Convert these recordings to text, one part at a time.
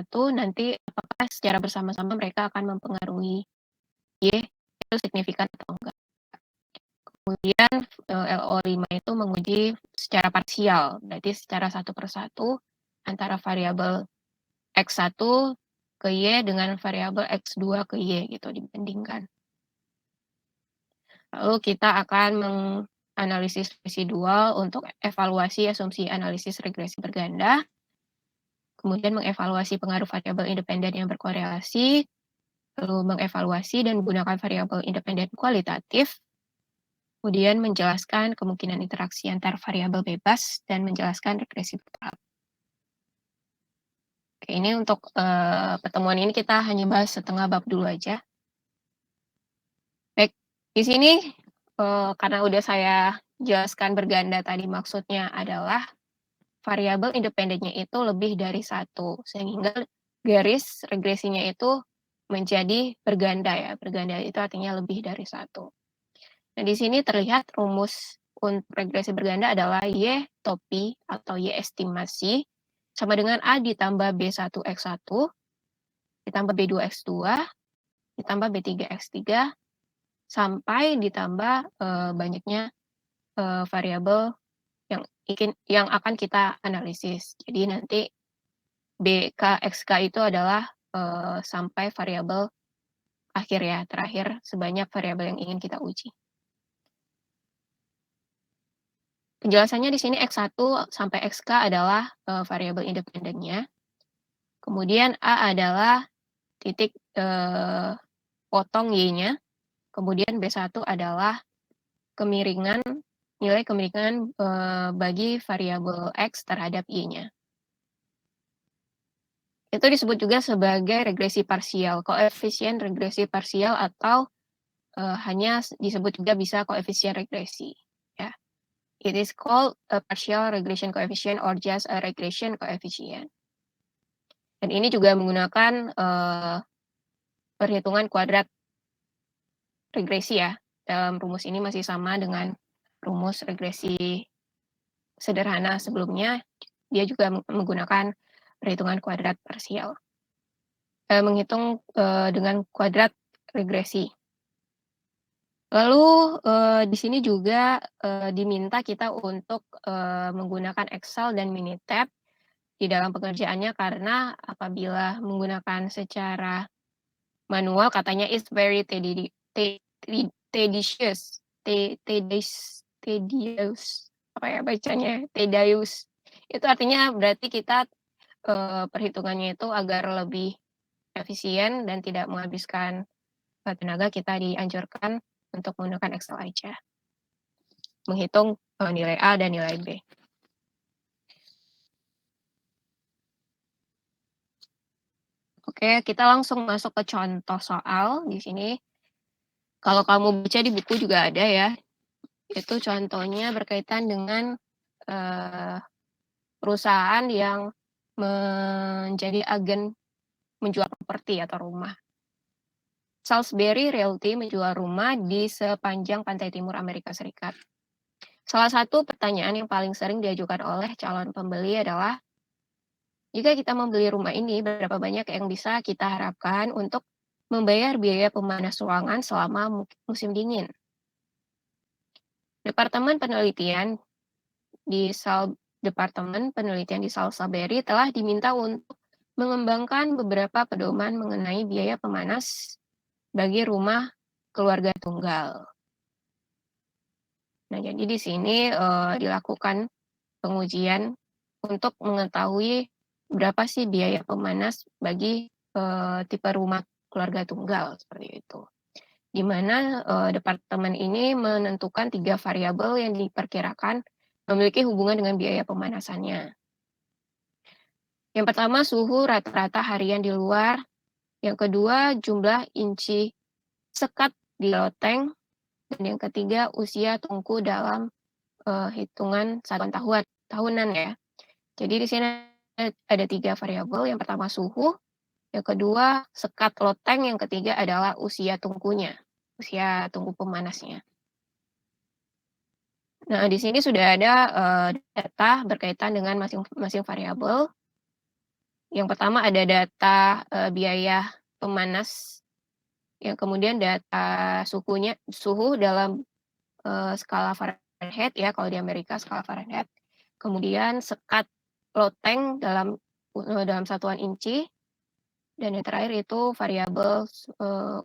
satu nanti apakah secara bersama-sama mereka akan mempengaruhi Y itu signifikan atau enggak. Kemudian LO5 itu menguji secara parsial, berarti secara satu persatu antara variabel X1 ke Y dengan variabel X2 ke Y gitu dibandingkan. Lalu kita akan menganalisis residual untuk evaluasi asumsi analisis regresi berganda, kemudian mengevaluasi pengaruh variabel independen yang berkorelasi, lalu mengevaluasi dan menggunakan variabel independen kualitatif, kemudian menjelaskan kemungkinan interaksi antar variabel bebas, dan menjelaskan regresi bertahap. Oke, ini untuk pertemuan ini kita hanya bahas setengah bab dulu aja. Baik, di sini karena udah saya jelaskan berganda tadi maksudnya adalah variabel independennya itu lebih dari satu, sehingga garis regresinya itu menjadi berganda ya. Berganda itu artinya lebih dari satu. Nah, di sini terlihat rumus untuk regresi berganda adalah Y topi atau Y estimasi sama dengan A ditambah B1X1 ditambah B2X2 ditambah B3X3 sampai ditambah banyaknya variabel yang akan kita analisis. Jadi nanti BK, XK itu adalah sampai variabel akhir ya, terakhir sebanyak variabel yang ingin kita uji. Penjelasannya di sini X1 sampai XK adalah variabel independennya. Kemudian A adalah titik potong Y-nya. Kemudian B1 adalah nilai kemiringan bagi variabel X terhadap Y-nya. Itu disebut juga sebagai regresi parsial, koefisien regresi parsial atau hanya disebut juga bisa koefisien regresi. Ya. It is called a partial regression coefficient or just a regression coefficient. Dan ini juga menggunakan perhitungan kuadrat regresi ya. Dalam rumus ini masih sama dengan rumus regresi sederhana sebelumnya. Dia juga menggunakan perhitungan kuadrat parsial. Menghitung dengan kuadrat regresi. Lalu di sini juga diminta kita untuk menggunakan Excel dan Minitab di dalam pengerjaannya karena apabila menggunakan secara manual katanya it's very tedious, apa ya bacanya, tedious. Itu artinya berarti kita perhitungannya itu agar lebih efisien dan tidak menghabiskan tenaga, kita dianjurkan untuk menggunakan Excel aja. Menghitung nilai A dan nilai B. Oke, kita langsung masuk ke contoh soal di sini. Kalau kamu baca di buku juga ada ya. Itu contohnya berkaitan dengan perusahaan yang menjadi agen menjual properti atau rumah. Salisbury Realty menjual rumah di sepanjang pantai timur Amerika Serikat. Salah satu pertanyaan yang paling sering diajukan oleh calon pembeli adalah, jika kita membeli rumah ini, berapa banyak yang bisa kita harapkan untuk membayar biaya pemanas ruangan selama musim dingin? Departemen penelitian di Salisbury telah diminta untuk mengembangkan beberapa pedoman mengenai biaya pemanas bagi rumah keluarga tunggal. Nah, jadi di sini dilakukan pengujian untuk mengetahui berapa sih biaya pemanas bagi tipe rumah keluarga tunggal seperti itu. Di mana departemen ini menentukan 3 variabel yang diperkirakan memiliki hubungan dengan biaya pemanasannya. Yang pertama, suhu rata-rata harian di luar. Yang kedua, jumlah inci sekat di loteng. Dan yang ketiga, usia tungku dalam hitungan satuan tahunan ya. Jadi di sini ada 3 variabel. Yang pertama suhu, yang kedua sekat loteng, yang ketiga adalah usia tungkunya, usia tungku pemanasnya. Nah, di sini sudah ada data berkaitan dengan masing-masing variabel. Yang pertama ada data, biaya pemanas, yang kemudian data suhu dalam, skala Fahrenheit ya, kalau di Amerika skala Fahrenheit. Kemudian sekat loteng dalam satuan inci, dan yang terakhir itu variabel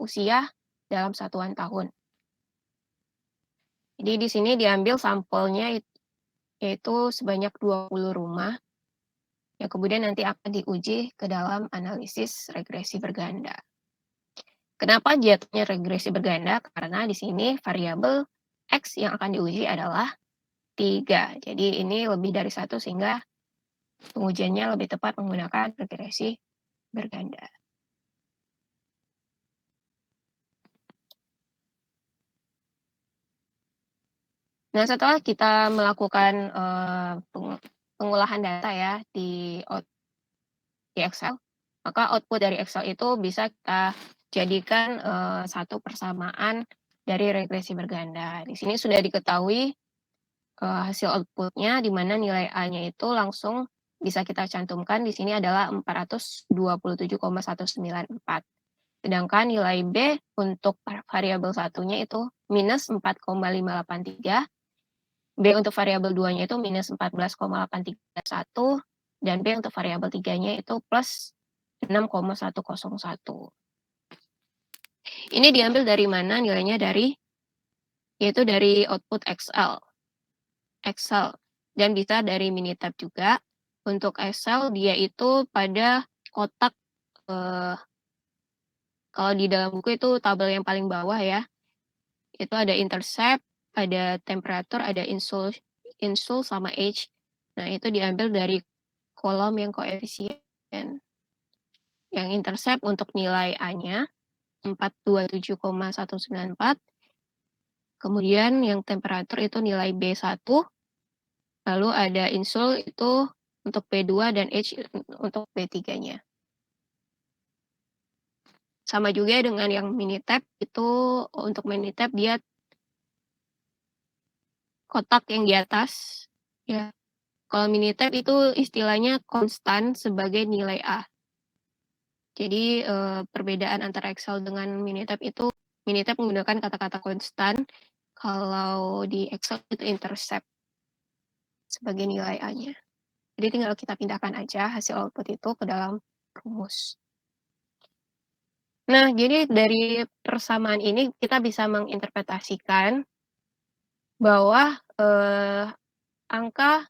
usia dalam satuan tahun. Jadi di sini diambil sampelnya yaitu sebanyak 20 rumah, yang kemudian nanti akan diuji ke dalam analisis regresi berganda. Kenapa jatuhnya regresi berganda? Karena di sini variabel X yang akan diuji adalah 3. Jadi ini lebih dari 1 sehingga pengujiannya lebih tepat menggunakan regresi berganda. Nah, setelah kita melakukan pengolahan data ya di Excel, maka output dari Excel itu bisa kita jadikan satu persamaan dari regresi berganda. Di sini sudah diketahui hasil outputnya, di mana nilai A-nya itu langsung bisa kita cantumkan di sini adalah 427,194. Sedangkan nilai B untuk variabel satunya itu minus 4,583, B untuk variabel 2-nya itu minus 14,831, dan B untuk variabel 3-nya itu plus 6,101. Ini diambil dari mana nilainya? Yaitu dari output Excel. Dan bisa dari Minitab juga. Untuk Excel dia itu pada kotak, kalau di dalam buku itu tabel yang paling bawah ya, itu ada intercept, ada temperatur, ada insul sama age. Nah, itu diambil dari kolom yang koefisien. Yang intercept untuk nilai A-nya 427,194. Kemudian yang temperatur itu nilai B1. Lalu ada insul itu untuk B2 dan age untuk B3-nya. Sama juga dengan yang Minitab, itu untuk Minitab dia kotak yang di atas ya. Kalau Minitab itu istilahnya konstan sebagai nilai A. Jadi perbedaan antara Excel dengan Minitab itu, Minitab menggunakan kata-kata konstan, kalau di Excel itu intercept sebagai nilai A-nya. Jadi tinggal kita pindahkan aja hasil output itu ke dalam rumus. Nah, jadi dari persamaan ini kita bisa menginterpretasikan bahwa angka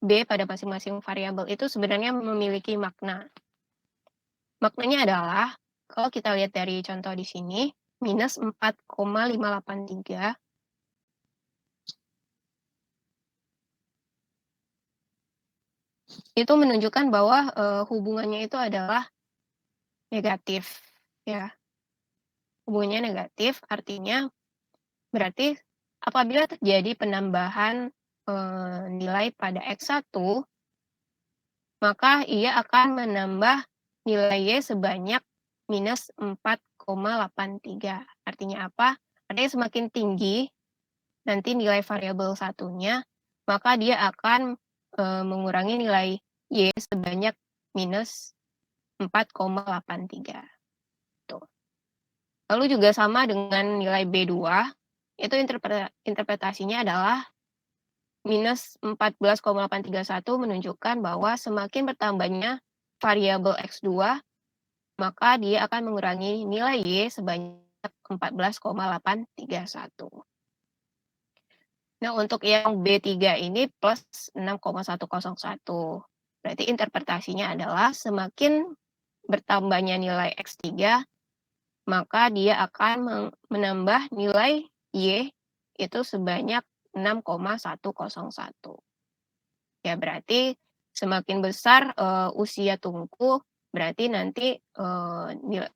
B pada masing-masing variabel itu sebenarnya memiliki makna. Maknanya adalah, kalau kita lihat dari contoh di sini, minus 4,583 itu menunjukkan bahwa hubungannya itu adalah negatif, ya. Hubungannya negatif, artinya berarti apabila terjadi penambahan nilai pada X1, maka ia akan menambah nilai Y sebanyak minus 4,83. Artinya apa? Artinya semakin tinggi nanti nilai variabel satunya, maka dia akan mengurangi nilai Y sebanyak minus 4,83. Tuh. Lalu juga sama dengan nilai B2, itu interpretasinya adalah minus 14,831 menunjukkan bahwa semakin bertambahnya variabel X2, maka dia akan mengurangi nilai Y sebanyak 14,831. Nah, untuk yang B3 ini plus 6,101. Berarti interpretasinya adalah semakin bertambahnya nilai X3, maka dia akan menambah nilai Y itu sebanyak 6,101. Ya, berarti semakin besar usia tungku, berarti nanti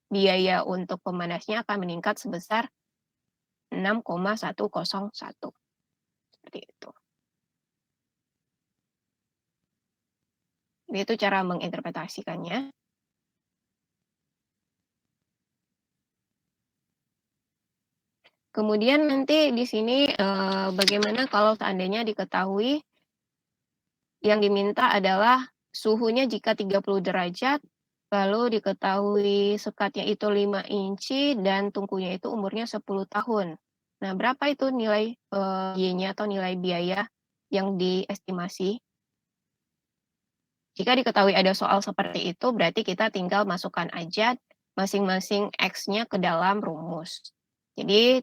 biaya untuk pemanasnya akan meningkat sebesar 6,101. Seperti itu. Itu cara menginterpretasikannya. Kemudian nanti di sini bagaimana kalau seandainya diketahui yang diminta adalah suhunya jika 30 derajat, lalu diketahui sekatnya itu 5 inci dan tungkunya itu umurnya 10 tahun. Nah, berapa itu nilai, Y-nya atau nilai biaya yang diestimasi? Jika diketahui ada soal seperti itu, berarti kita tinggal masukkan aja masing-masing X-nya ke dalam rumus. Jadi,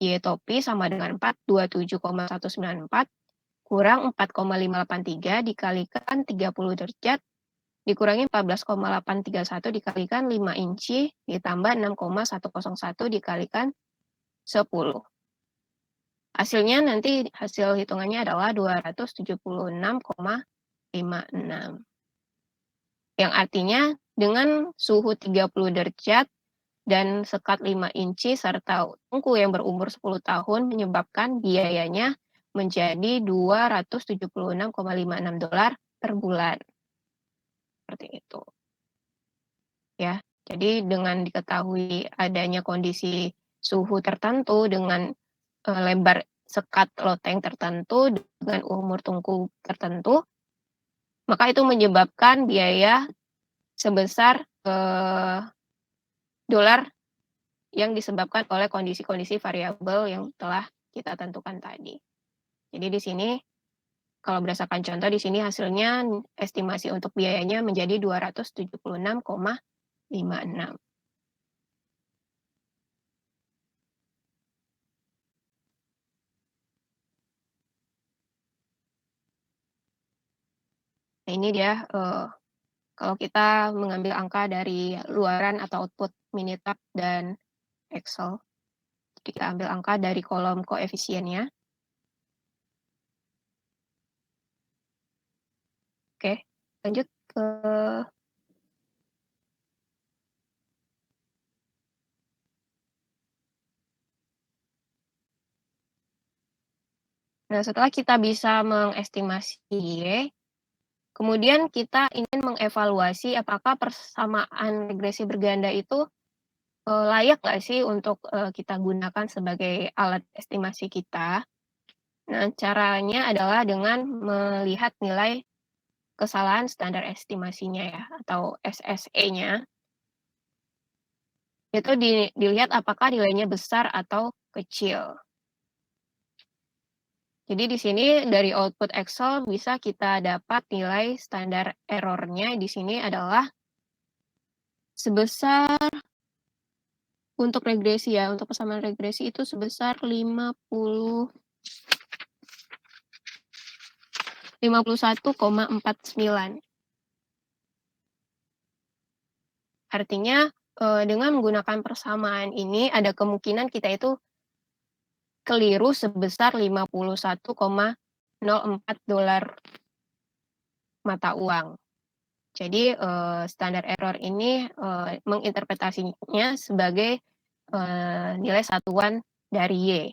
Y topi sama dengan 427,194 kurang 4,583 dikalikan 30 derajat dikurangi 14,831 dikalikan 5 inci ditambah 6,101 dikalikan 10. Hasilnya nanti hasil hitungannya adalah 276,56. Yang artinya dengan suhu 30 derajat dan sekat 5 inci serta tungku yang berumur 10 tahun menyebabkan biayanya menjadi $276,56 per bulan. Seperti itu. Ya. Jadi dengan diketahui adanya kondisi suhu tertentu dengan, lebar sekat loteng tertentu dengan umur tungku tertentu, maka itu menyebabkan biaya sebesar, dolar yang disebabkan oleh kondisi-kondisi variabel yang telah kita tentukan tadi. Jadi di sini kalau berdasarkan contoh di sini hasilnya estimasi untuk biayanya menjadi 276,56. Nah ini dia, kalau kita mengambil angka dari luaran atau output Minitab dan Excel. Jadi kita ambil angka dari kolom koefisiennya. Oke, lanjut ke nah setelah kita bisa mengestimasi Y, kemudian kita ingin mengevaluasi apakah persamaan regresi berganda itu, layak nggak sih untuk, kita gunakan sebagai alat estimasi kita. Nah, caranya adalah dengan melihat nilai kesalahan standar estimasinya ya, atau SSE-nya. Itu dilihat apakah nilainya besar atau kecil. Jadi di sini dari output Excel bisa kita dapat nilai standar error-nya di sini adalah sebesar untuk regresi ya, untuk persamaan regresi itu sebesar 51,49. Artinya, dengan menggunakan persamaan ini ada kemungkinan kita itu keliru sebesar $51,04 mata uang. Jadi, standar error ini, menginterpretasinya sebagai, nilai satuan dari Y.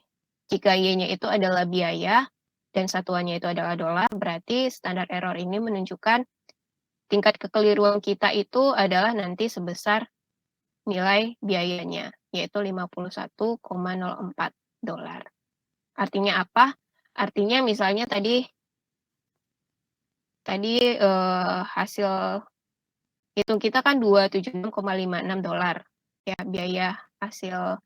Jika Y-nya itu adalah biaya dan satuannya itu adalah dolar, berarti standar error ini menunjukkan tingkat kekeliruan kita itu adalah nanti sebesar nilai biayanya, yaitu $51,04. Artinya apa? Artinya misalnya tadi, hasil hitung kita kan $276,56 ya, biaya hasil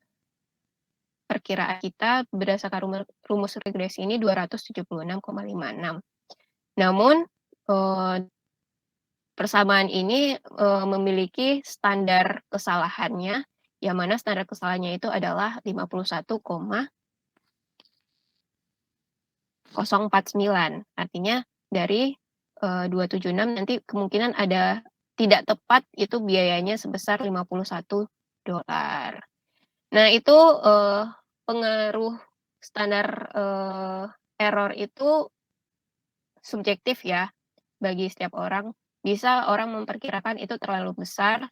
perkiraan kita berdasarkan rumus regresi ini 276,56. Namun, persamaan ini, memiliki standar kesalahannya, yang mana standar kesalahannya itu adalah 51,049. Artinya dari, 276 nanti kemungkinan ada tidak tepat itu biayanya sebesar $51. Nah itu, pengaruh standar, error itu subjektif ya bagi setiap orang. Bisa orang memperkirakan itu terlalu besar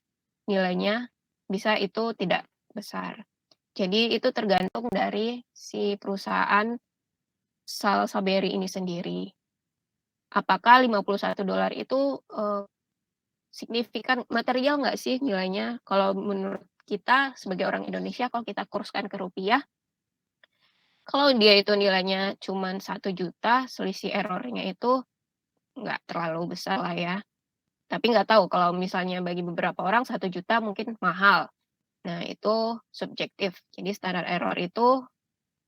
nilainya, bisa itu tidak besar. Jadi itu tergantung dari si perusahaan Salsaberi ini sendiri. Apakah $51 itu, signifikan material nggak sih nilainya? Kalau menurut kita sebagai orang Indonesia kalau kita kurskan ke rupiah, kalau dia itu nilainya cuman 1 juta, selisih error-nya itu nggak terlalu besar lah ya. Tapi nggak tahu kalau misalnya bagi beberapa orang 1 juta mungkin mahal. Nah itu subjektif. Jadi standar error itu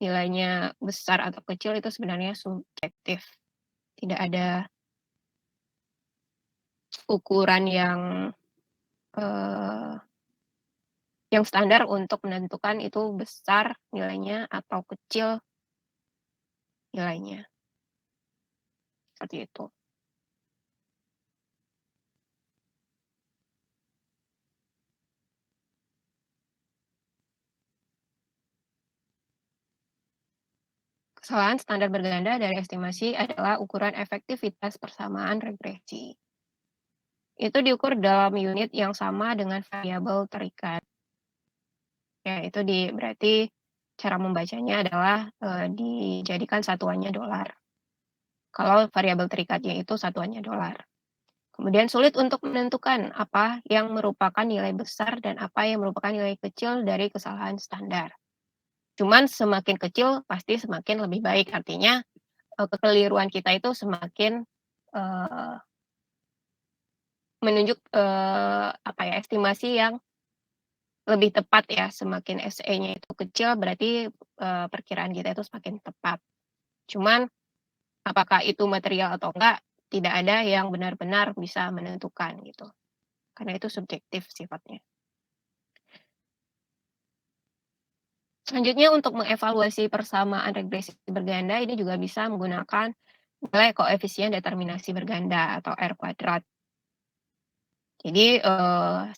nilainya besar atau kecil itu sebenarnya subjektif. Tidak ada ukuran eee, yang standar untuk menentukan itu besar nilainya atau kecil nilainya, seperti itu. Kesalahan standar berganda dari estimasi adalah ukuran efektivitas persamaan regresi. Itu diukur dalam unit yang sama dengan variabel terikat. Ya, itu berarti cara membacanya adalah, dijadikan satuannya dolar. Kalau variabel terikatnya itu satuannya dolar. Kemudian sulit untuk menentukan apa yang merupakan nilai besar dan apa yang merupakan nilai kecil dari kesalahan standar. Cuman semakin kecil pasti semakin lebih baik, artinya, kekeliruan kita itu semakin, eee, menunjuk, apa ya, estimasi yang lebih tepat ya, semakin SE-nya itu kecil berarti, perkiraan kita itu semakin tepat. Cuman apakah itu material atau enggak, tidak ada yang benar-benar bisa menentukan gitu, karena itu subjektif sifatnya. Selanjutnya untuk mengevaluasi persamaan regresi berganda ini juga bisa menggunakan nilai koefisien determinasi berganda atau R kuadrat. Jadi,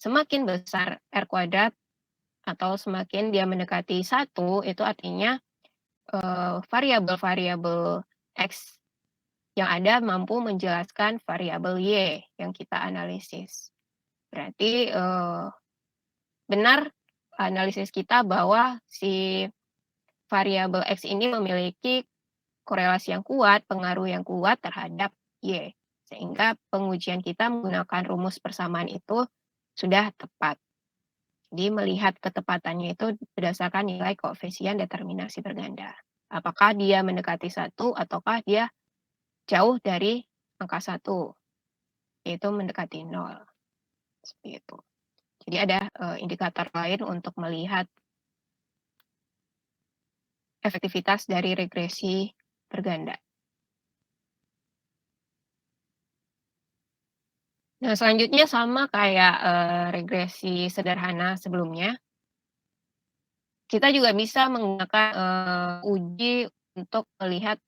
semakin besar R kuadrat atau semakin dia mendekati 1 itu artinya, variabel-variabel X yang ada mampu menjelaskan variabel Y yang kita analisis. Berarti, benar analisis kita bahwa si variabel X ini memiliki korelasi yang kuat, pengaruh yang kuat terhadap Y. Sehingga pengujian kita menggunakan rumus persamaan itu sudah tepat. Jadi melihat ketepatannya itu berdasarkan nilai koefisien determinasi berganda. Apakah dia mendekati 1 ataukah dia jauh dari angka 1, yaitu mendekati 0, seperti itu. Jadi ada, indikator lain untuk melihat efektivitas dari regresi berganda. Nah, selanjutnya sama kayak, regresi sederhana sebelumnya, kita juga bisa menggunakan, uji untuk melihat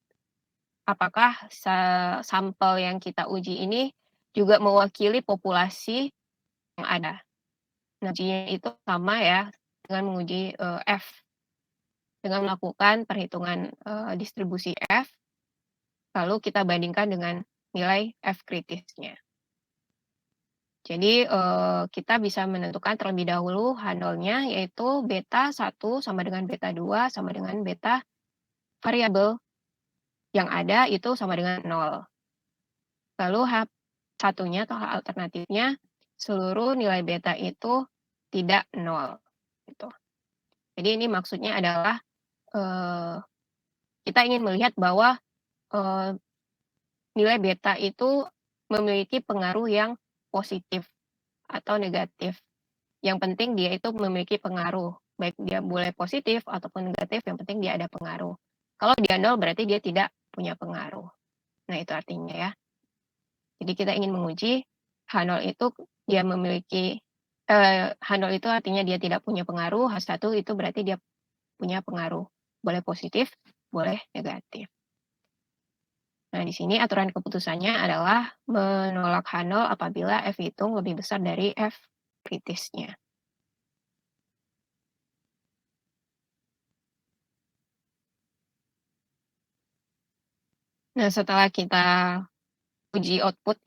apakah sampel yang kita uji ini juga mewakili populasi yang ada. Nah, ujinya itu sama ya dengan menguji, F, dengan melakukan perhitungan, distribusi F, lalu kita bandingkan dengan nilai F kritisnya. Jadi, kita bisa menentukan terlebih dahulu handle-nya yaitu beta 1 sama dengan beta 2 sama dengan beta variabel yang ada itu sama dengan 0. Lalu satunya atau alternatifnya seluruh nilai beta itu tidak 0 gitu. Jadi ini maksudnya adalah, eee, kita ingin melihat bahwa, eee, nilai beta itu memiliki pengaruh yang positif atau negatif. Yang penting dia itu memiliki pengaruh, baik dia boleh positif ataupun negatif, yang penting dia ada pengaruh. Kalau dia nol berarti dia tidak punya pengaruh. Nah, itu artinya ya. Jadi kita ingin menguji H0 itu dia memiliki H0 itu artinya dia tidak punya pengaruh, H1 itu berarti dia punya pengaruh. Boleh positif, boleh negatif. Nah, di sini aturan keputusannya adalah menolak H0 apabila F hitung lebih besar dari F kritisnya. Nah, setelah kita uji output,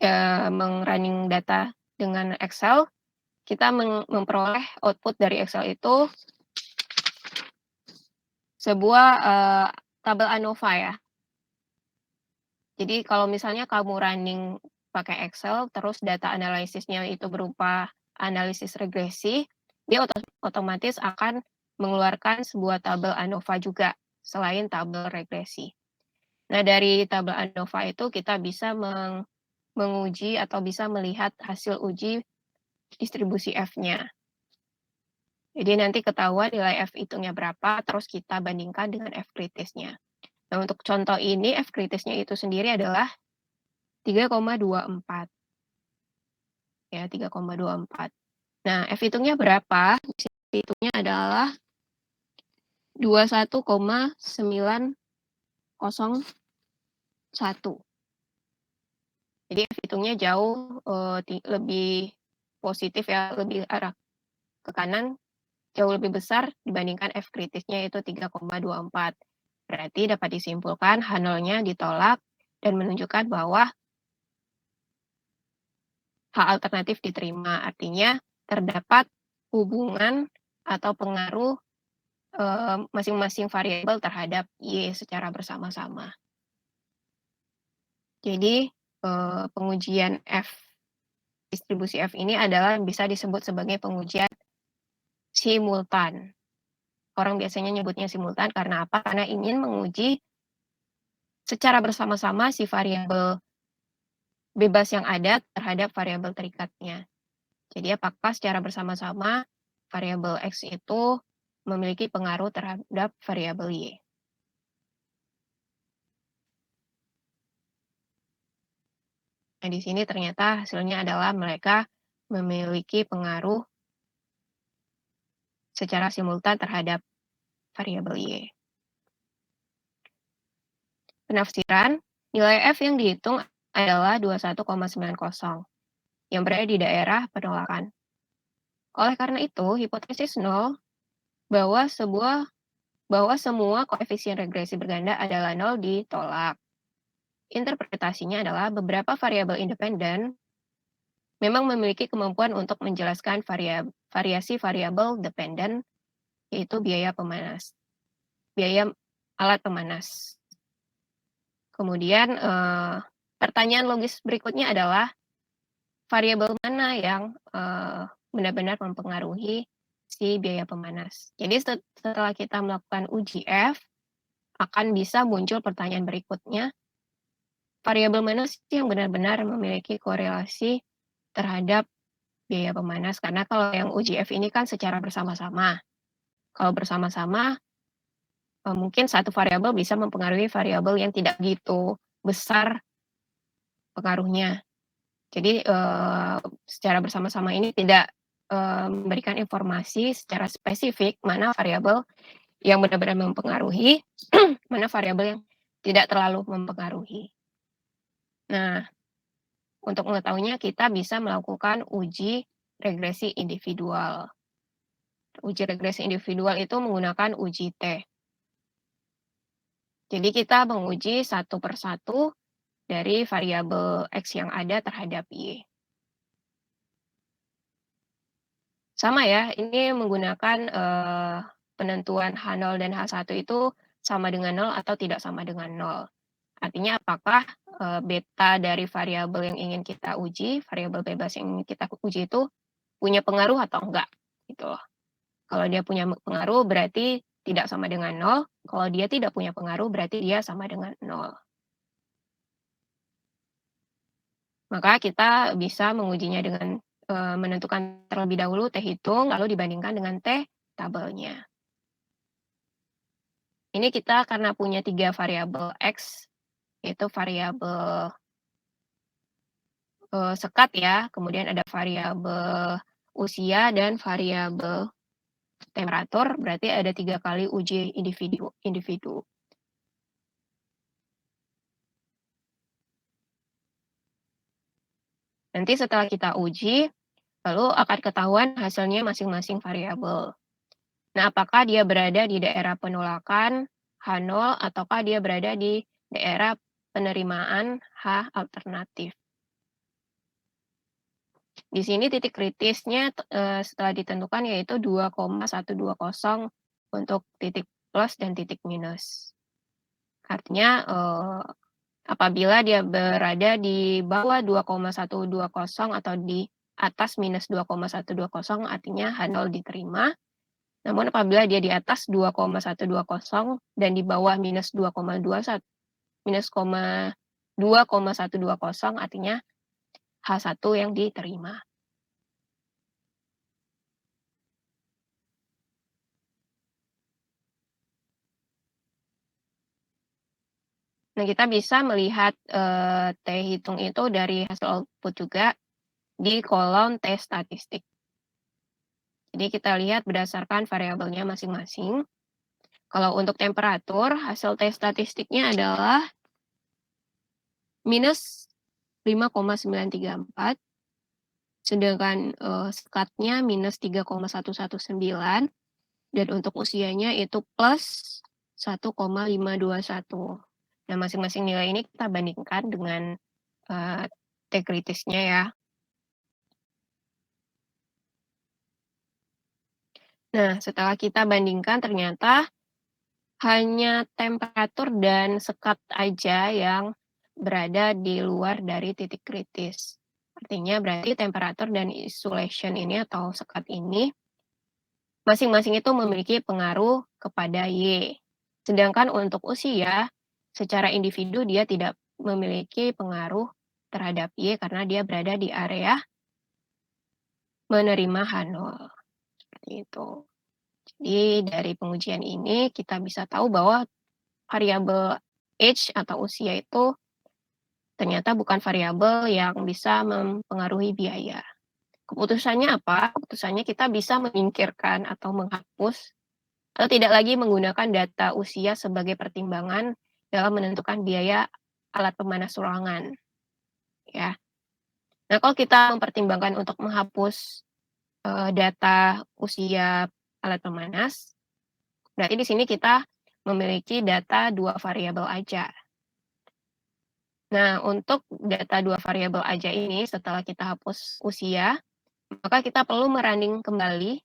running data dengan Excel, kita memperoleh output dari Excel itu sebuah, tabel ANOVA ya. Jadi kalau misalnya kamu running pakai Excel, terus data analisisnya itu berupa analisis regresi, dia otomatis akan mengeluarkan sebuah tabel ANOVA juga, selain tabel regresi. Nah, dari tabel ANOVA itu kita bisa menguji atau bisa melihat hasil uji distribusi F-nya. Jadi nanti ketahuan nilai F hitungnya berapa, terus kita bandingkan dengan F kritisnya. Nah, untuk contoh ini F kritisnya itu sendiri adalah 3,24 ya, 3,24. Nah, F hitungnya berapa? Hitungnya adalah 21,901. Jadi F hitungnya jauh lebih positif ya, lebih arah ke kanan, jauh lebih besar dibandingkan F kritisnya itu 3,24. Berarti dapat disimpulkan H0-nya ditolak dan menunjukkan bahwa H alternatif diterima. Artinya terdapat hubungan atau pengaruh masing-masing variabel terhadap Y secara bersama-sama. Jadi pengujian F distribusi F ini adalah bisa disebut sebagai pengujian simultan. Orang biasanya nyebutnya simultan karena apa? Karena ingin menguji secara bersama-sama si variabel bebas yang ada terhadap variabel terikatnya. Jadi apakah secara bersama-sama variabel X itu memiliki pengaruh terhadap variabel Y. Nah, di sini ternyata hasilnya adalah mereka memiliki pengaruh secara simultan terhadap variabel Y. Penafsiran, nilai F yang dihitung adalah 21,90 yang berada di daerah penolakan. Oleh karena itu, hipotesis nol bahwa semua koefisien regresi berganda adalah nol ditolak. Interpretasinya adalah beberapa variabel independen memang memiliki kemampuan untuk menjelaskan variasi variabel dependen, yaitu biaya alat pemanas. Kemudian pertanyaan logis berikutnya adalah variabel mana yang benar-benar mempengaruhi si biaya pemanas. Jadi setelah kita melakukan uji F, akan bisa muncul pertanyaan berikutnya, variabel mana sih yang benar-benar memiliki korelasi terhadap biaya pemanas? Karena kalau yang uji F ini kan secara bersama-sama. Kalau bersama-sama, mungkin satu variabel bisa mempengaruhi variabel yang tidak begitu besar pengaruhnya. Jadi secara bersama-sama ini tidak memberikan informasi secara spesifik mana variabel yang benar-benar mempengaruhi, mana variabel yang tidak terlalu mempengaruhi. Nah, untuk mengetahuinya kita bisa melakukan uji regresi individual. Uji regresi individual itu menggunakan uji T. Jadi kita menguji satu persatu dari variabel X yang ada terhadap Y. Sama ya, ini menggunakan penentuan H0 dan H1 itu sama dengan 0 atau tidak sama dengan 0. Artinya apakah beta dari variabel yang ingin kita uji, variabel bebas yang ingin kita uji itu punya pengaruh atau enggak, gitu loh. Kalau dia punya pengaruh berarti tidak sama dengan 0, kalau dia tidak punya pengaruh berarti dia sama dengan 0. Maka kita bisa mengujinya dengan menentukan terlebih dahulu T hitung, lalu dibandingkan dengan T tabelnya. Ini kita karena punya 3 variabel X, yaitu variabel sekat ya, kemudian ada variabel usia dan variabel temperatur, berarti ada 3 kali uji individu. Nanti setelah kita uji, lalu akan ketahuan hasilnya masing-masing variabel. Nah, apakah dia berada di daerah penolakan H0 ataukah dia berada di daerah penerimaan H alternatif. Di sini titik kritisnya setelah ditentukan yaitu 2,120 untuk titik plus dan titik minus. Artinya apabila dia berada di bawah 2,120 atau di atas minus 2,120 artinya H0 diterima. Namun apabila dia di atas 2,120 dan di bawah minus 2,120 artinya H1 yang diterima. Nah, kita bisa melihat, T hitung itu dari hasil output juga di kolom T statistik. Jadi kita lihat berdasarkan variabelnya masing-masing. Kalau untuk temperatur, hasil T statistiknya adalah minus 5,934, sedangkan, sekatnya minus 3,119, dan untuk usianya itu plus 1,521. Nah, masing-masing nilai ini kita bandingkan dengan, T kritisnya ya. Nah, setelah kita bandingkan ternyata hanya temperatur dan sekat aja yang berada di luar dari titik kritis. Artinya berarti temperatur dan insulation ini atau sekat ini masing-masing itu memiliki pengaruh kepada Y. Sedangkan untuk usia, secara individu dia tidak memiliki pengaruh terhadap Y karena dia berada di area menerima H0. Seperti itu. Jadi dari pengujian ini kita bisa tahu bahwa variabel age atau usia itu ternyata bukan variabel yang bisa mempengaruhi biaya. Keputusannya apa? Keputusannya kita bisa menyingkirkan atau menghapus atau tidak lagi menggunakan data usia sebagai pertimbangan dalam menentukan biaya alat pemanas ruangan, ya. Nah, kalau kita mempertimbangkan untuk menghapus, data usia alat pemanas, berarti di sini kita memiliki data 2 variabel aja. Nah, untuk data 2 variabel aja ini setelah kita hapus usia, maka kita perlu merunning kembali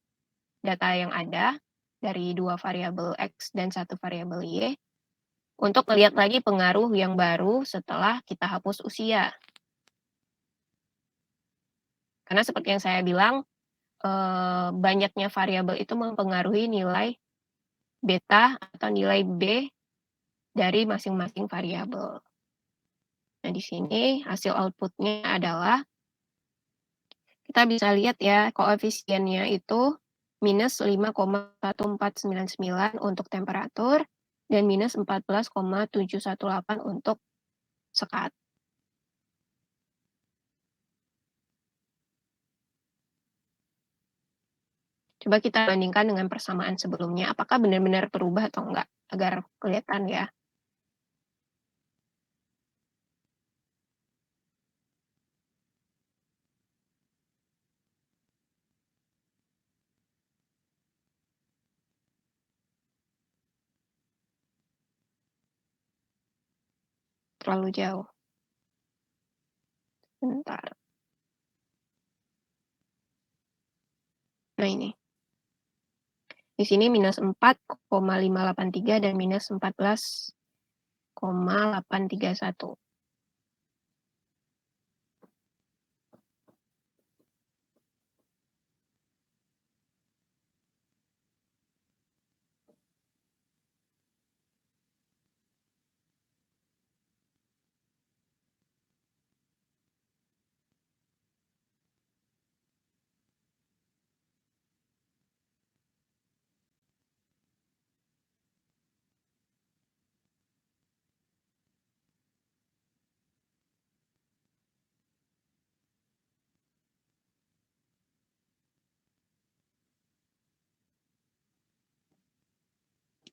data yang ada dari 2 variabel X dan 1 variabel Y untuk melihat lagi pengaruh yang baru setelah kita hapus usia. Karena seperti yang saya bilang, banyaknya variabel itu mempengaruhi nilai beta atau nilai B dari masing-masing variabel. Nah, di sini hasil output-nya adalah kita bisa lihat ya koefisiennya itu minus 5,1499 untuk temperatur dan minus 14,718 untuk sekat. Coba kita bandingkan dengan persamaan sebelumnya, apakah benar-benar berubah atau enggak, agar kelihatan ya. Terlalu jauh. Bentar. Nah ini. Di sini minus 4,583 dan minus 14,831.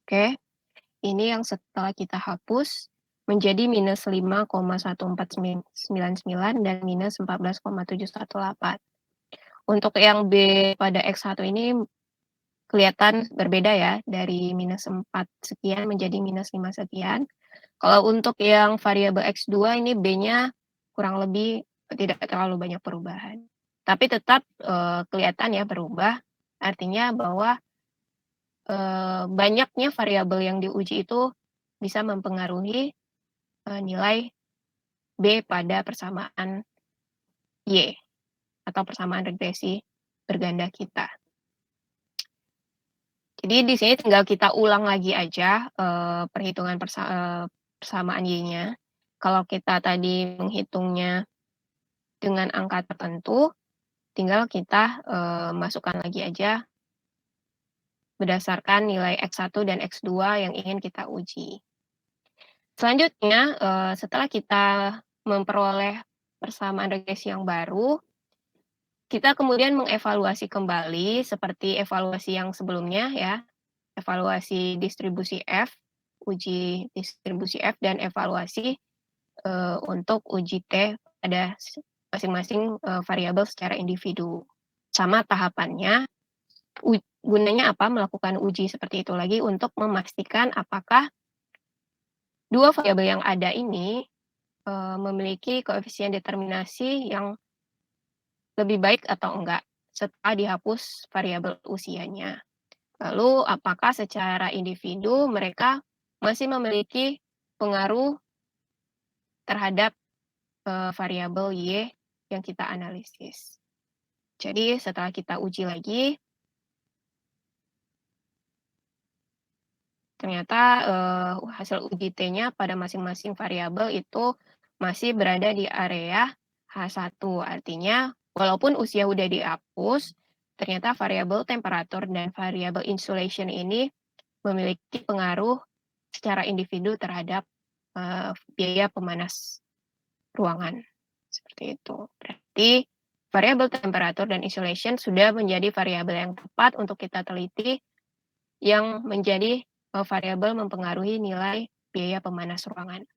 Oke, ini yang setelah kita hapus menjadi minus 5,1499 dan minus 14,718. Untuk yang B pada X1 ini kelihatan berbeda ya, dari minus 4 sekian menjadi minus 5 sekian. Kalau untuk yang variabel X2 ini B-nya kurang lebih tidak terlalu banyak perubahan. Tapi tetap, kelihatan ya berubah, artinya bahwa, banyaknya variabel yang diuji itu bisa mempengaruhi, nilai B pada persamaan Y atau persamaan regresi berganda kita. Jadi di sini tinggal kita ulang lagi aja, perhitungan persamaan Y-nya. Kalau kita tadi menghitungnya dengan angka tertentu, tinggal kita, masukkan lagi aja berdasarkan nilai X1 dan X2 yang ingin kita uji. Selanjutnya, setelah kita memperoleh persamaan regresi yang baru, kita kemudian mengevaluasi kembali seperti evaluasi yang sebelumnya ya, evaluasi distribusi F, uji distribusi F dan evaluasi, untuk uji T pada masing-masing, variabel secara individu. Sama tahapannya, gunanya apa melakukan uji seperti itu lagi untuk memastikan apakah 2 variabel yang ada ini, memiliki koefisien determinasi yang lebih baik atau enggak, setelah dihapus variabel usianya. Lalu apakah secara individu mereka masih memiliki pengaruh terhadap, variabel Y yang kita analisis. Jadi setelah kita uji lagi, ternyata, hasil uji T-nya pada masing-masing variabel itu masih berada di area H1. Artinya walaupun usia udah dihapus, ternyata variabel temperatur dan variabel insulation ini memiliki pengaruh secara individu terhadap, biaya pemanas ruangan, seperti itu. Berarti variabel temperatur dan insulation sudah menjadi variabel yang tepat untuk kita teliti yang menjadi, variabel mempengaruhi nilai biaya pemanas ruangan,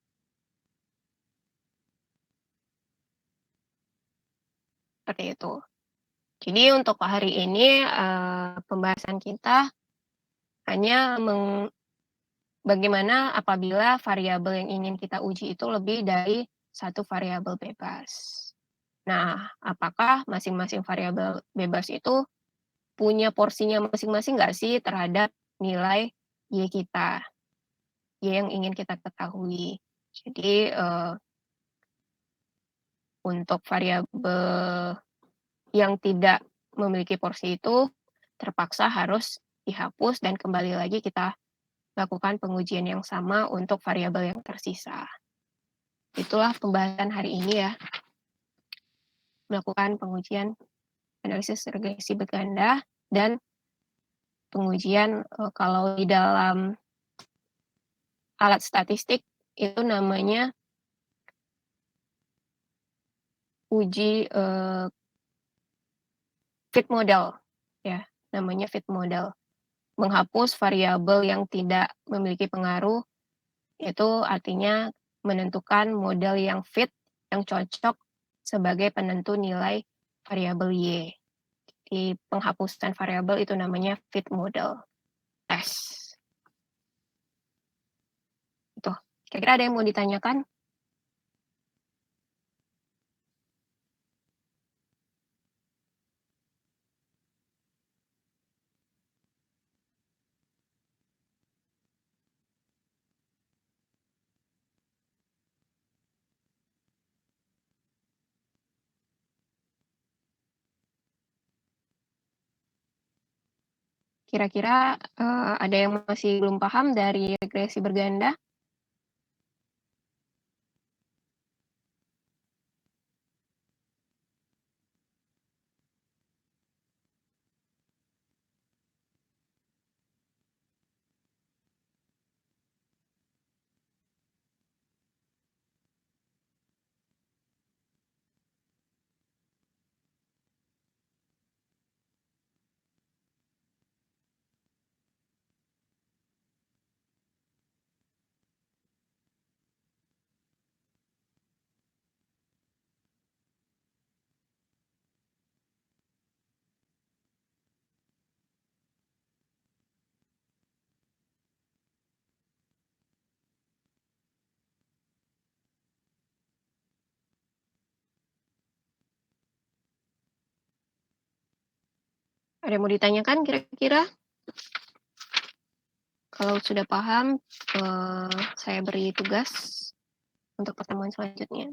seperti itu. Jadi untuk hari ini, pembahasan kita hanya bagaimana apabila variabel yang ingin kita uji itu lebih dari satu variabel bebas. Nah, apakah masing-masing variabel bebas itu punya porsinya masing-masing nggak sih terhadap nilai Y kita, Y yang ingin kita ketahui. Jadi, untuk variabel yang tidak memiliki porsi itu terpaksa harus dihapus dan kembali lagi kita lakukan pengujian yang sama untuk variabel yang tersisa. Itulah pembahasan hari ini ya, melakukan pengujian analisis regresi berganda dan pengujian, kalau di dalam alat statistik itu namanya uji, fit model ya, namanya fit model. Menghapus variabel yang tidak memiliki pengaruh, itu artinya menentukan model yang fit, yang cocok sebagai penentu nilai variabel Y. Di penghapusan variabel itu namanya fit model test. Itu. Kira-kira ada yang mau ditanyakan? Kira-kira, ada yang masih belum paham dari regresi berganda? Ada yang mau ditanyakan kira-kira? Kalau sudah paham, saya beri tugas untuk pertemuan selanjutnya.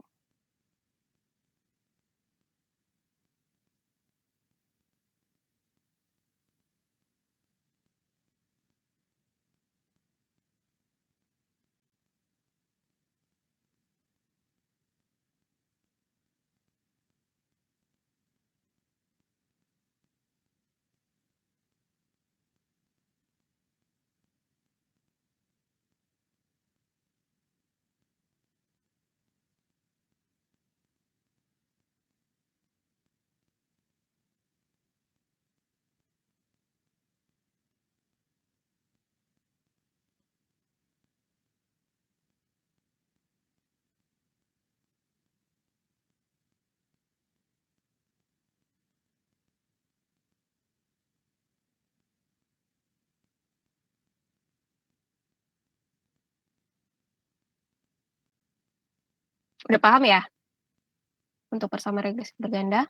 Udah paham ya untuk persamaan regresi berganda?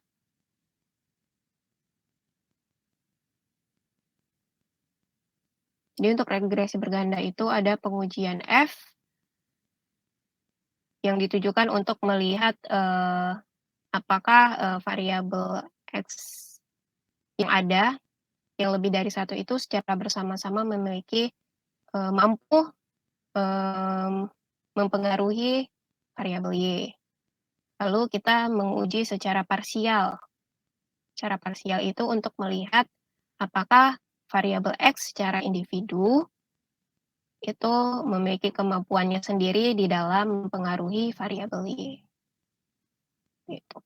Jadi untuk regresi berganda itu ada pengujian F yang ditujukan untuk melihat, apakah, variabel X yang ada, yang lebih dari satu itu secara bersama-sama memiliki, mampu, mmm, mempengaruhi variabel Y. Lalu kita menguji secara parsial. Secara parsial itu untuk melihat apakah variabel X secara individu itu memiliki kemampuannya sendiri di dalam mempengaruhi variabel Y, gitu.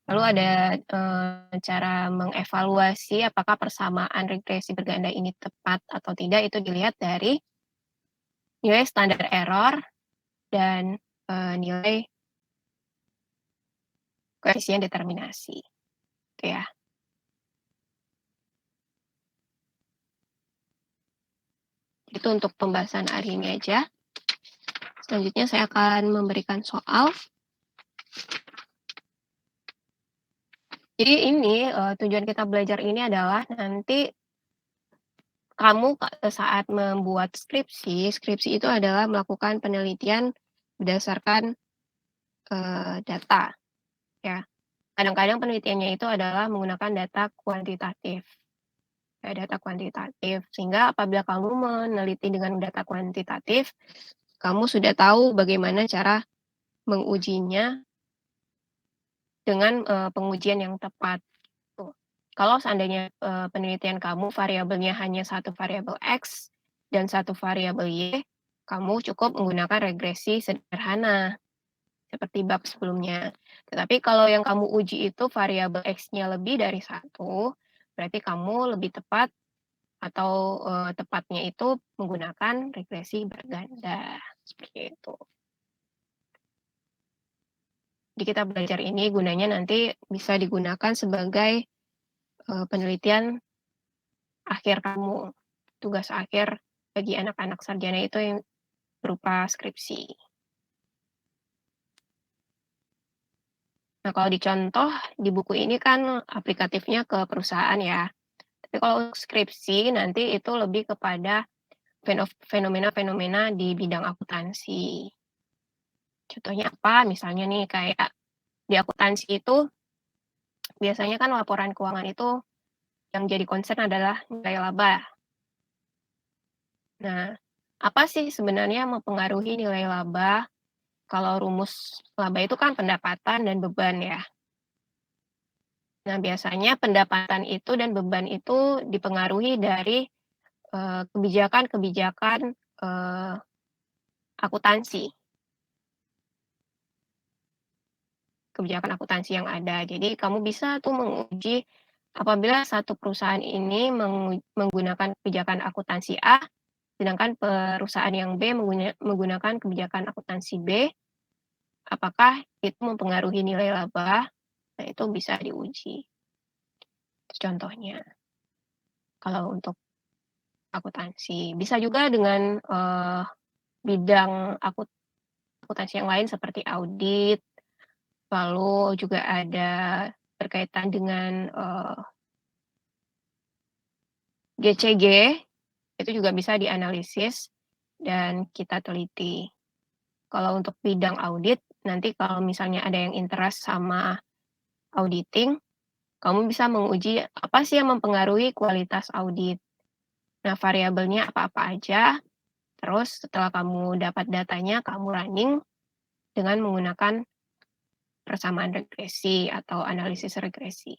Lalu ada, cara mengevaluasi apakah persamaan regresi berganda ini tepat atau tidak, itu dilihat dari nilai standar error dan, nilai koefisien determinasi, gitu ya. Itu untuk pembahasan hari ini aja. Selanjutnya saya akan memberikan soal. Jadi ini, tujuan kita belajar ini adalah nanti kamu saat membuat skripsi, skripsi itu adalah melakukan penelitian berdasarkan, data, ya. Kadang-kadang penelitiannya itu adalah menggunakan data kuantitatif, ya data kuantitatif. Sehingga apabila kamu meneliti dengan data kuantitatif, kamu sudah tahu bagaimana cara mengujinya dengan, pengujian yang tepat, tuh. Kalau seandainya, penelitian kamu variabelnya hanya satu variabel X dan satu variabel Y, kamu cukup menggunakan regresi sederhana, seperti bab sebelumnya. Tetapi kalau yang kamu uji itu variabel X-nya lebih dari satu, berarti kamu lebih tepat atau, tepatnya itu menggunakan regresi berganda, seperti itu. Jadi kita belajar ini gunanya nanti bisa digunakan sebagai, penelitian akhir kamu, tugas akhir bagi anak-anak sarjana itu yang berupa skripsi. Nah, kalau dicontoh di buku ini kan aplikatifnya ke perusahaan ya. Tapi kalau untuk skripsi nanti itu lebih kepada fenomena-fenomena di bidang akuntansi. Contohnya apa? Misalnya nih kayak di akuntansi itu biasanya kan laporan keuangan itu yang jadi concern adalah nilai laba. Nah, apa sih sebenarnya mempengaruhi nilai laba? Kalau rumus laba itu kan pendapatan dan beban ya. Nah, biasanya pendapatan itu dan beban itu dipengaruhi dari, kebijakan-kebijakan, akuntansi. Kebijakan akuntansi yang ada. Jadi kamu bisa tuh menguji apabila satu perusahaan ini menggunakan kebijakan akuntansi A, sedangkan perusahaan yang B menggunakan kebijakan akuntansi B, apakah itu mempengaruhi nilai laba? Nah, itu bisa diuji. Itu contohnya kalau untuk akuntansi. Bisa juga dengan, bidang akuntansi yang lain seperti audit, lalu juga ada berkaitan dengan, GCG, itu juga bisa dianalisis dan kita teliti. Kalau untuk bidang audit, nanti kalau misalnya ada yang interest sama auditing, kamu bisa menguji apa sih yang mempengaruhi kualitas audit. Nah, variabelnya apa-apa aja, terus setelah kamu dapat datanya, kamu running dengan menggunakan persamaan regresi atau analisis regresi,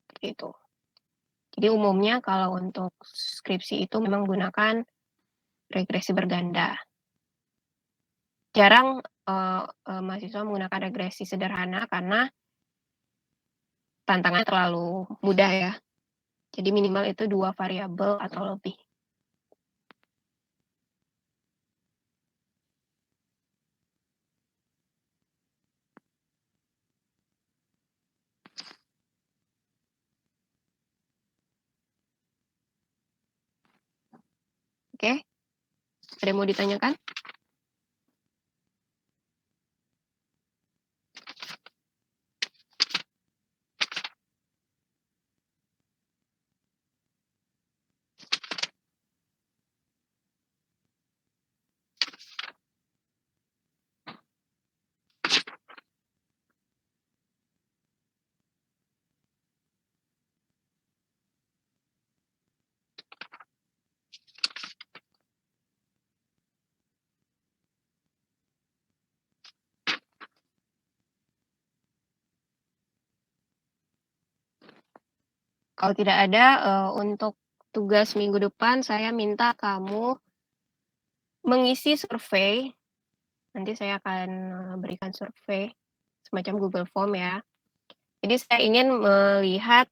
seperti itu. Jadi umumnya kalau untuk skripsi itu memang menggunakan regresi berganda. Jarang, mahasiswa menggunakan regresi sederhana karena tantangannya terlalu mudah ya. Jadi minimal itu 2 variabel atau lebih. Oke, ada yang mau ditanyakan? Kalau tidak ada, untuk tugas minggu depan saya minta kamu mengisi survei, nanti saya akan, berikan survei semacam Google Form ya. Jadi saya ingin melihat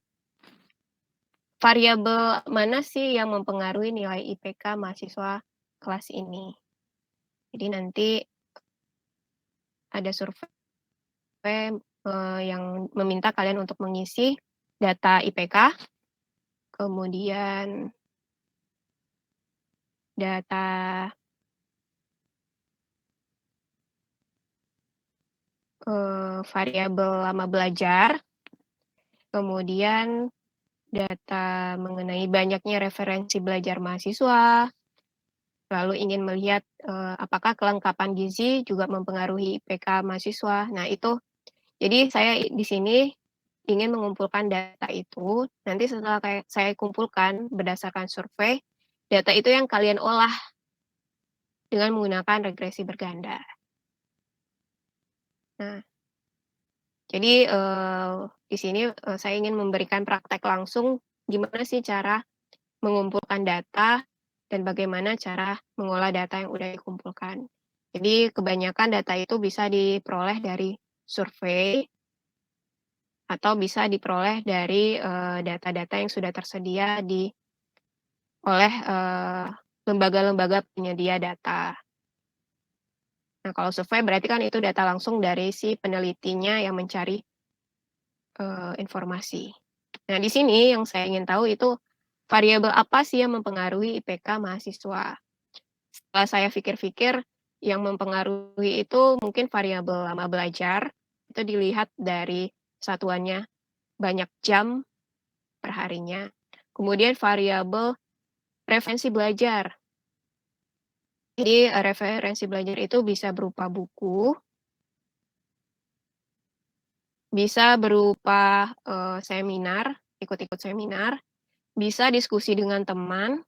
variabel mana sih yang mempengaruhi nilai IPK mahasiswa kelas ini. Jadi nanti ada survei, yang meminta kalian untuk mengisi data IPK, kemudian data, variabel lama belajar, kemudian data mengenai banyaknya referensi belajar mahasiswa, lalu ingin melihat, apakah kelengkapan gizi juga mempengaruhi IPK mahasiswa. Nah itu, jadi saya di sini ingin mengumpulkan data itu, nanti setelah kayak saya kumpulkan berdasarkan survei, data itu yang kalian olah dengan menggunakan regresi berganda. Nah, jadi, di sini, saya ingin memberikan praktek langsung gimana sih cara mengumpulkan data dan bagaimana cara mengolah data yang udah dikumpulkan. Jadi kebanyakan data itu bisa diperoleh dari survei atau bisa diperoleh dari, data-data yang sudah tersedia oleh, lembaga-lembaga penyedia data. Nah, kalau survei berarti kan itu data langsung dari si penelitinya yang mencari, informasi. Nah, di sini yang saya ingin tahu itu variabel apa sih yang mempengaruhi IPK mahasiswa? Setelah saya pikir-pikir, yang mempengaruhi itu mungkin variabel lama belajar, itu dilihat dari satuannya banyak jam perharinya. Kemudian variabel referensi belajar. Jadi, referensi belajar itu bisa berupa buku, bisa berupa, seminar, ikut-ikut seminar, bisa diskusi dengan teman,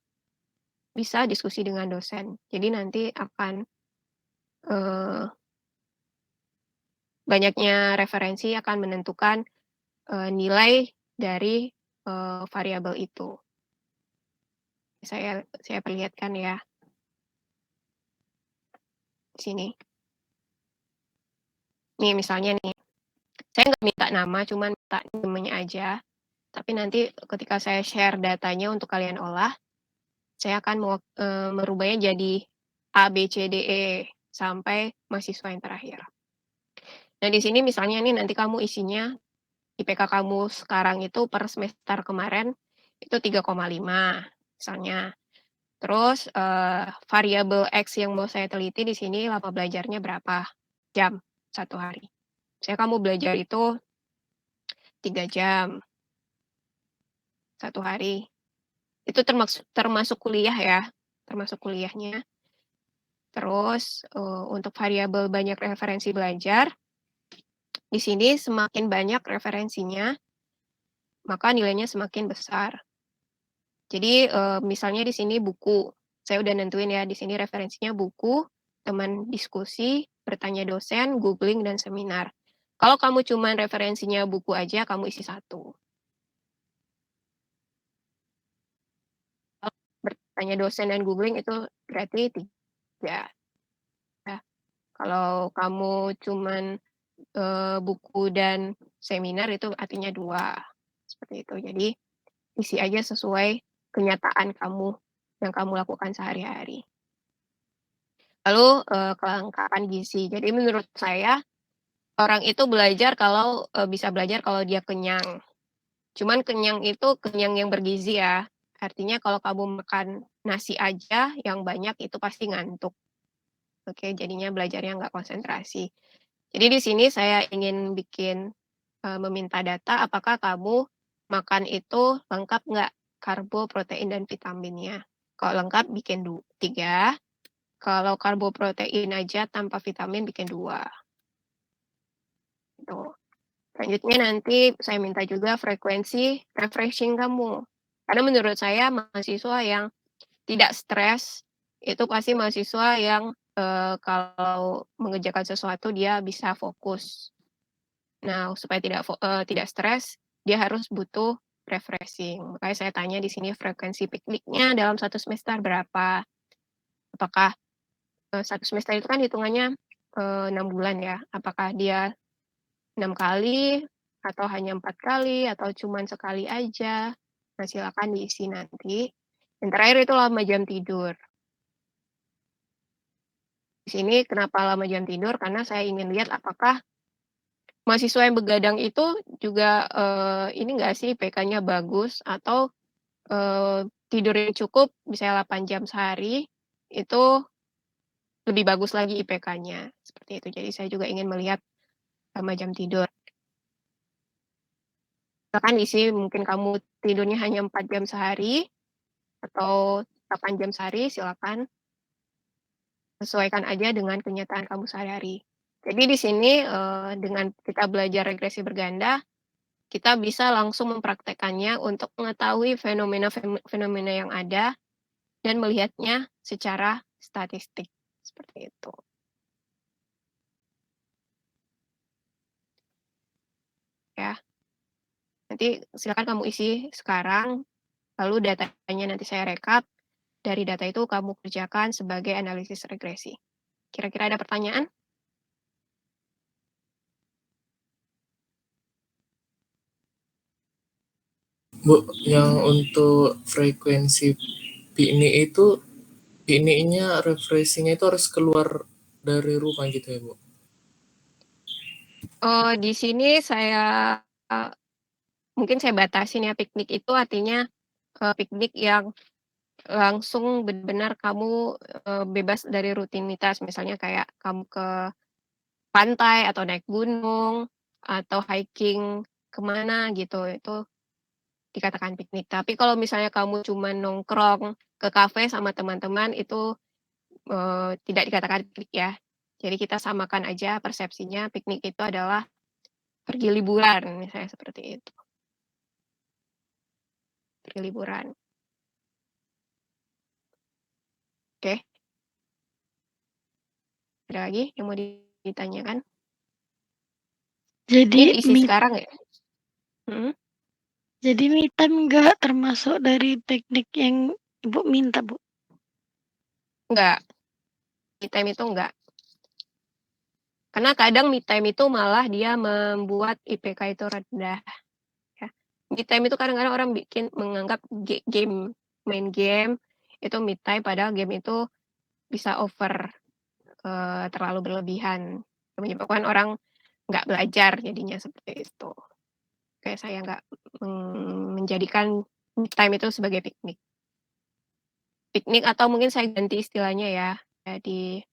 bisa diskusi dengan dosen. Jadi nanti akan, eee, banyaknya referensi akan menentukan, nilai dari, variabel itu. Saya perlihatkan ya, di sini. Nih misalnya nih, saya nggak minta nama, cuman minta namanya aja, tapi nanti ketika saya share datanya untuk kalian olah, saya akan merubahnya jadi A, B, C, D, E, sampai mahasiswa yang terakhir. Nah, di sini misalnya nih nanti kamu isinya IPK kamu sekarang itu per semester kemarin itu 3,5 misalnya. Terus, variabel X yang mau saya teliti di sini lama belajarnya berapa jam satu hari. Misalnya kamu belajar itu 3 jam satu hari, itu termasuk kuliah ya, termasuk kuliahnya. Terus, untuk variabel banyak referensi belajar, di sini semakin banyak referensinya, maka nilainya semakin besar. Jadi, misalnya di sini buku, saya udah nentuin ya, di sini referensinya buku, teman diskusi, bertanya dosen, googling, dan seminar. Kalau kamu cuman referensinya buku aja, kamu isi satu. Kalau bertanya dosen dan googling itu berarti 3. Ya. Kalau kamu cuman, buku dan seminar itu artinya 2, seperti itu. Jadi, isi aja sesuai kenyataan kamu yang kamu lakukan sehari-hari. Lalu, kelengkapan gizi. Jadi menurut saya, orang itu belajar kalau bisa belajar kalau dia kenyang. Cuman kenyang itu kenyang yang bergizi ya. Artinya kalau kamu makan nasi aja yang banyak itu pasti ngantuk. Oke, jadinya belajarnya nggak konsentrasi. Jadi di sini saya ingin bikin, meminta data apakah kamu makan itu lengkap nggak karbo, protein, dan vitaminnya. Kalau lengkap bikin 3, kalau karbo, protein aja tanpa vitamin bikin 2, gitu. Selanjutnya nanti saya minta juga frekuensi refreshing kamu. Karena menurut saya mahasiswa yang tidak stres, itu pasti mahasiswa yang, kalau mengerjakan sesuatu dia bisa fokus. Nah, supaya tidak stres, dia harus butuh refreshing. Makanya saya tanya di sini frekuensi pikniknya dalam 1 semester berapa? Apakah, 1 semester itu kan hitungannya, 6 bulan ya, apakah dia 6 kali, atau hanya 4 kali, atau cuman sekali aja? Nah, silakan diisi nanti. Yang terakhir itu lama jam tidur. Di sini kenapa lama jam tidur, karena saya ingin lihat apakah mahasiswa yang begadang itu juga, ini enggak sih IPK-nya bagus atau, tidur yang cukup misalnya 8 jam sehari, itu lebih bagus lagi IPK-nya, seperti itu. Jadi saya juga ingin melihat lama jam tidur. Misalkan isi mungkin kamu tidurnya hanya 4 jam sehari, atau 8 jam sehari, silakan sesuaikan aja dengan kenyataan kamu sehari-hari. Jadi di sini, dengan kita belajar regresi berganda, kita bisa langsung mempraktekkannya untuk mengetahui fenomena yang ada dan melihatnya secara statistik, seperti itu. Ya. Nanti silakan kamu isi sekarang, lalu datanya nanti saya rekap, dari data itu kamu kerjakan sebagai analisis regresi. Kira-kira ada pertanyaan? Bu, yang untuk frekuensi pikniknya refreshing itu harus keluar dari rumah gitu ya, Bu? Di sini saya, mungkin saya batasin ya, piknik itu artinya, piknik yang langsung benar-benar kamu, bebas dari rutinitas. Misalnya kayak kamu ke pantai, atau naik gunung, atau hiking ke mana gitu, itu dikatakan piknik. Tapi kalau misalnya kamu cuma nongkrong ke kafe sama teman-teman, itu, tidak dikatakan piknik ya. Jadi kita samakan aja persepsinya, piknik itu adalah pergi liburan, misalnya seperti itu. Pergi liburan. Oke. Ada lagi yang mau ditanyakan? Ini Jadi diisi sekarang ya? Mhm. Jadi me time nggak termasuk dari teknik yang Ibu minta, Bu? Enggak. Me time itu enggak. Karena kadang me time itu malah dia membuat IPK itu rendah, ya. Me time itu kadang-kadang orang menganggap game, main game itu me time, padahal game itu bisa over, terlalu berlebihan, menyebabkan orang nggak belajar jadinya seperti itu. Kayak saya nggak, menjadikan me time itu sebagai piknik. Piknik atau mungkin saya ganti istilahnya ya, jadi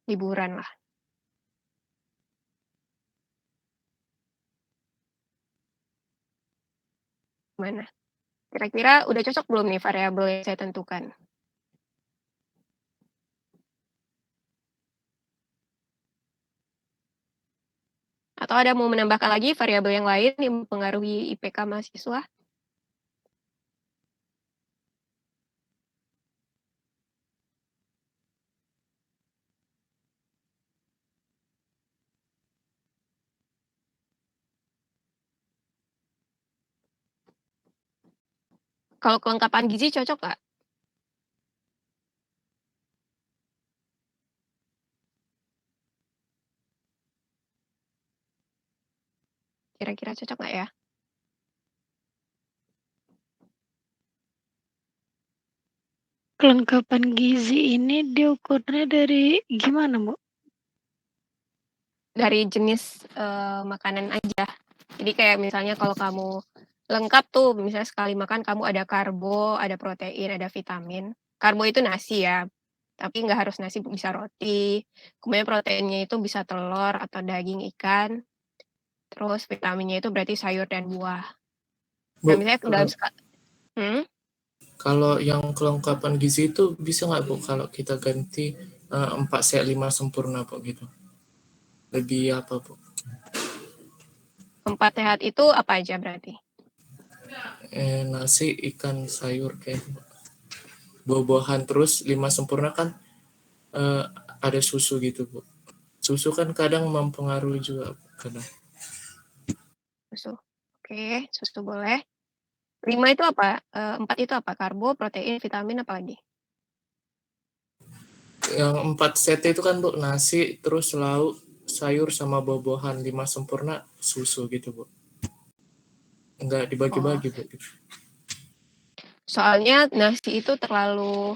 liburan lah. Gimana? Kira-kira udah cocok belum nih variabel yang saya tentukan? Atau ada mau menambahkan lagi variabel yang lain yang mempengaruhi IPK mahasiswa? Kalau kelengkapan gizi cocok nggak? Kira-kira cocok nggak ya? Kelengkapan gizi ini diukurnya dari gimana, Bu? Dari jenis, makanan aja. Jadi kayak misalnya kalau kamu lengkap tuh, misalnya sekali makan kamu ada karbo, ada protein, ada vitamin. Karbo itu nasi ya, tapi nggak harus nasi, bisa roti. Kemudian proteinnya itu bisa telur atau daging ikan. Terus vitaminnya itu berarti sayur dan buah. Nah, Bu, misalnya dalam kalau yang kelengkapan gizi itu bisa nggak, Bu, kalau kita ganti 4 sehat 5 sempurna, Bu, gitu? Lebih apa, Bu? 4 sehat itu apa aja berarti? Nasi, ikan, sayur kayak buah-buahan, terus 5 sempurna kan ada susu gitu, Bu. Susu kan kadang mempengaruhi juga kadang. Susu. Oke, susu boleh. 5 itu apa? 4 itu apa? Karbo, protein, vitamin, apa lagi? Yang 4 set itu kan Bu, nasi, terus lauk, sayur sama buah-buahan. 5 sempurna susu gitu Bu. Enggak Oh, dibagi-bagi Bu. soalnya nasi itu terlalu